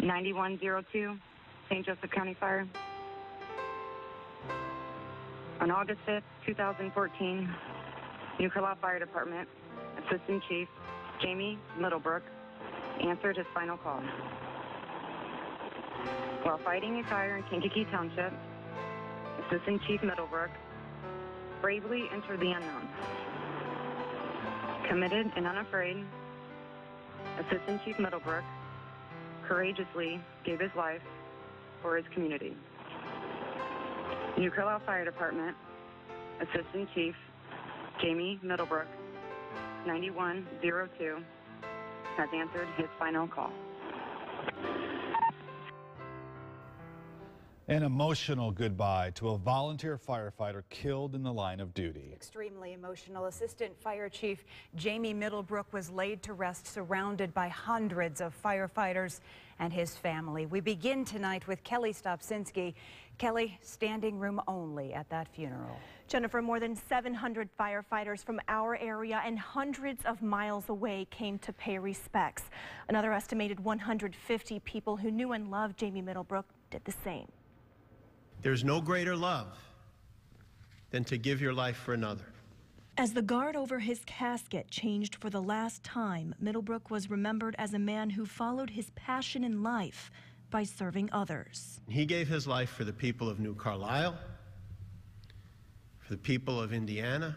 9102, St. Joseph County Fire. On August 5th, 2014, New Carlisle Fire Department Assistant Chief Jamie Middlebrook answered his final call. While fighting a fire in Kankakee Township, Assistant Chief Middlebrook bravely entered the unknown. Committed and unafraid, Assistant Chief Middlebrook courageously gave his life for his community. New Carlisle Fire Department Assistant Chief Jamie Middlebrook, 9102, has answered his final call. An emotional goodbye to a volunteer firefighter killed in the line of duty. Extremely emotional. Assistant Fire Chief Jamie Middlebrook was laid to rest surrounded by hundreds of firefighters and his family. We begin tonight with Kelly Stopsinski. Kelly, standing room only at that funeral. Jennifer, more than 700 firefighters from our area and hundreds of miles away came to pay respects. Another estimated 150 people who knew and loved Jamie Middlebrook did the same. There's no greater love than to give your life for another. As the guard over his casket changed for the last time, Middlebrook was remembered as a man who followed his passion in life by serving others. He gave his life for the people of New Carlisle, for the people of Indiana,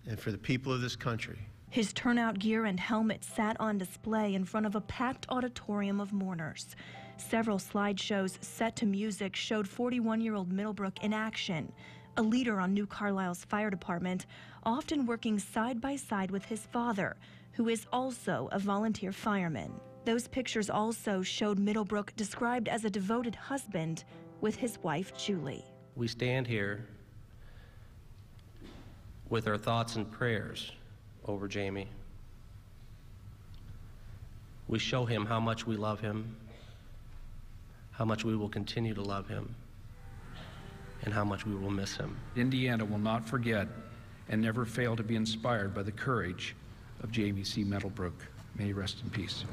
and for the people of this country. His turnout gear and helmet sat on display in front of a packed auditorium of mourners. Several slideshows set to music showed 41-year-old Middlebrook in action, a leader on New Carlisle's fire department, often working side by side with his father, who is also a volunteer fireman. Those pictures also showed Middlebrook described as a devoted husband with his wife, Julie. We stand here with our thoughts and prayers over Jamie. We show him how much we love him, how much we will continue to love him, and how much we will miss him. Indiana will not forget and never fail to be inspired by the courage of Jamie C. Middlebrook. May he rest in peace.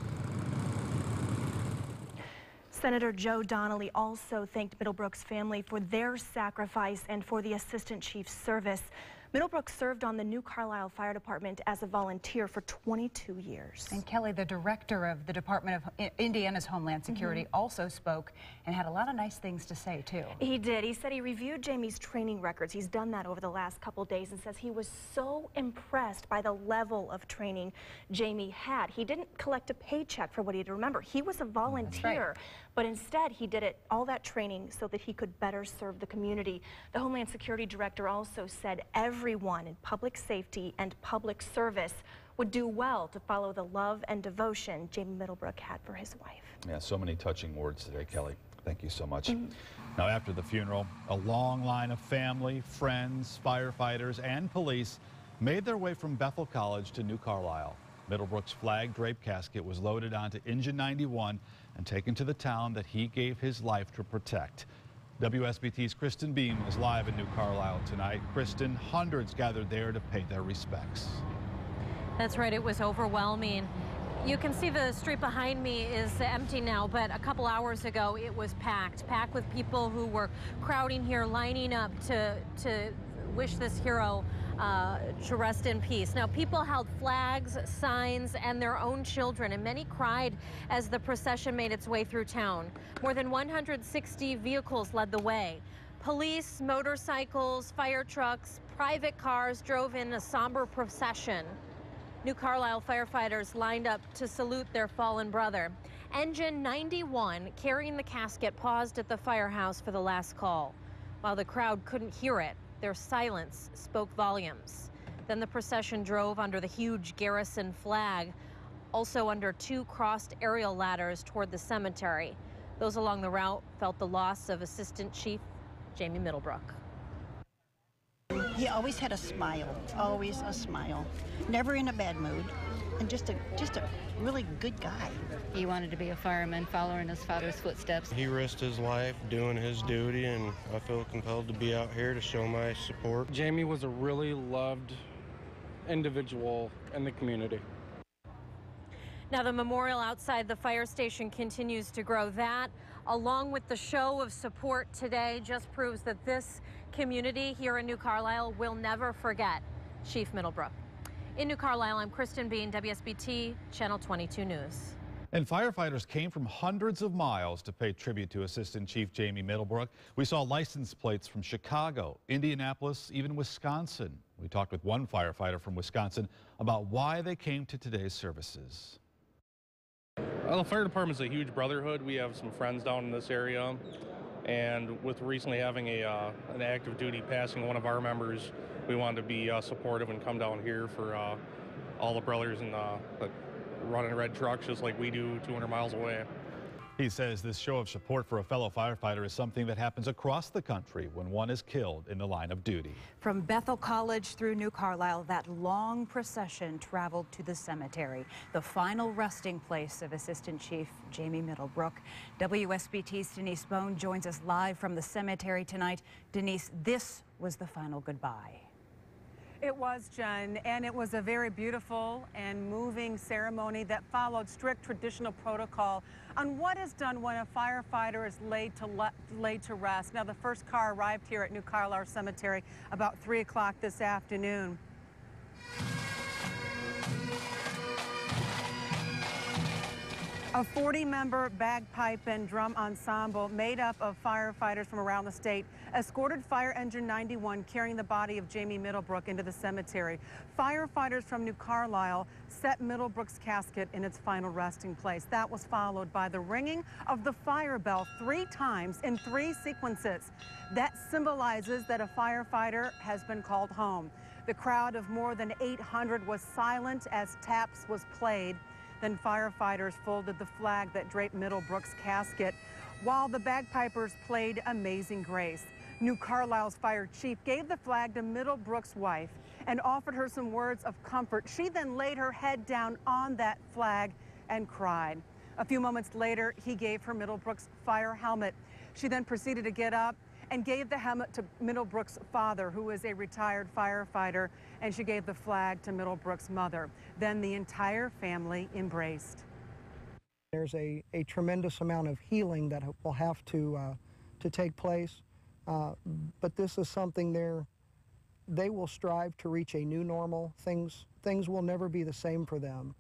Senator Joe Donnelly also thanked Middlebrook's family for their sacrifice and for the Assistant Chief's service. Middlebrook served on the New Carlisle Fire Department as a volunteer for 22 years. And Kelly, the director of the Department of Indiana's Homeland Security, also spoke and had a lot of nice things to say, too. He did. He said he reviewed Jamie's training records. He's done that over the last couple days and says he was so impressed by the level of training Jamie had. He didn't collect a paycheck for what he did. Remember, he was a volunteer, but instead he did all that training so that he could better serve the community. The Homeland Security director also said everyone in public safety and public service would do well to follow the love and devotion Jamie Middlebrook had for his wife. Yeah, so many touching words today, Kelly. Thank you so much. Now, after the funeral, a long line of family, friends, firefighters, and police made their way from Bethel College to New Carlisle. Middlebrook's flag-draped casket was loaded onto Engine 91 and taken to the town that he gave his life to protect. WSBT's Kristen Beam is live in New Carlisle tonight. Kristen, hundreds gathered there to pay their respects. That's right, it was overwhelming. You can see the street behind me is empty now, but a couple hours ago it was packed with people who were crowding here, lining up to wish this hero to rest in peace. Now, people held flags, signs, and their own children, and many cried as the procession made its way through town. More than 160 vehicles led the way. Police, motorcycles, fire trucks, private cars drove in a somber procession. New Carlisle firefighters lined up to salute their fallen brother. Engine 91, carrying the casket, paused at the firehouse for the last call. While the crowd couldn't hear it, their silence spoke volumes. Then the procession drove under the huge garrison flag, also under two crossed aerial ladders toward the cemetery. Those along the route felt the loss of Assistant Chief Jamie Middlebrook. He always had a smile, always a smile, never in a bad mood, and just a really good guy. He wanted to be a fireman, following his father's footsteps. He risked his life doing his duty, and I feel compelled to be out here to show my support. Jamie was a really loved individual in the community. Now, the memorial outside the fire station continues to grow. That, along with the show of support today, just proves that this community here in New Carlisle will never forget Chief Middlebrook. In New Carlisle, I'm Kristen Bean, WSBT Channel 22 News. And firefighters came from hundreds of miles to pay tribute to Assistant Chief Jamie Middlebrook. We saw license plates from Chicago, Indianapolis, even Wisconsin. We talked with one firefighter from Wisconsin about why they came to today's services. Well, the fire department is a huge brotherhood. We have some friends down in this area, and with recently having an active duty passing one of our members, we wanted to be supportive and come down here for all the brothers and running red trucks just like we do 200 miles away. He says this show of support for a fellow firefighter is something that happens across the country when one is killed in the line of duty. From Bethel College through New Carlisle, that long procession traveled to the cemetery, the final resting place of Assistant Chief Jamie Middlebrook. WSBT's Denise Bone joins us live from the cemetery tonight. Denise, this was the final goodbye. It was, Jen, and it was a very beautiful and moving ceremony that followed strict traditional protocol on what is done when a firefighter is laid to rest. Now, the first car arrived here at New Carlisle Cemetery about 3 o'clock this afternoon. A 40-member bagpipe and drum ensemble made up of firefighters from around the state escorted Fire Engine 91 carrying the body of Jamie Middlebrook into the cemetery. Firefighters from New Carlisle set Middlebrook's casket in its final resting place. That was followed by the ringing of the fire bell 3 times in 3 sequences. That symbolizes that a firefighter has been called home. The crowd of more than 800 was silent as taps was played. Then firefighters folded the flag that draped Middlebrook's casket, while the bagpipers played Amazing Grace. New Carlisle's fire chief gave the flag to Middlebrook's wife and offered her some words of comfort. She then laid her head down on that flag and cried. A few moments later, he gave her Middlebrook's fire helmet. She then proceeded to get up and gave the helmet to Middlebrook's father, who is a retired firefighter, and she gave the flag to Middlebrook's mother. Then the entire family embraced. There's a tremendous amount of healing that will have to take place, but this is something they will strive to reach a new normal. Things will never be the same for them.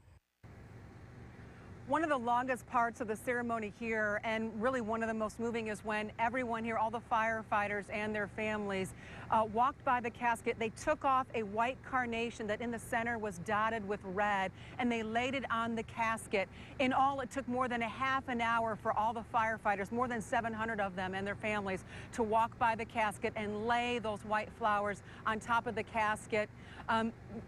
One of the longest parts of the ceremony here, and really one of the most moving, is when everyone here, all the firefighters and their families, walked by the casket. They took off a white carnation that in the center was dotted with red, and they laid it on the casket. In all, it took more than a half an hour for all the firefighters, more than 700 of them and their families, to walk by the casket and lay those white flowers on top of the casket.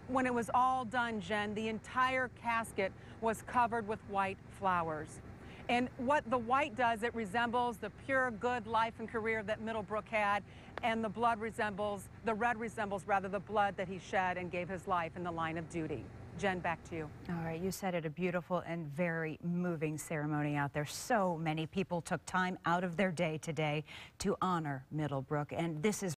When it was all done, Jen, the entire casket was covered with white flowers. And what the white does, it resembles the pure good life and career that Middlebrook had, and the red resembles rather the blood that he shed and gave his life in the line of duty. Jen, back to you. All right, you said it, a beautiful and very moving ceremony out there. So many people took time out of their day today to honor Middlebrook, and this is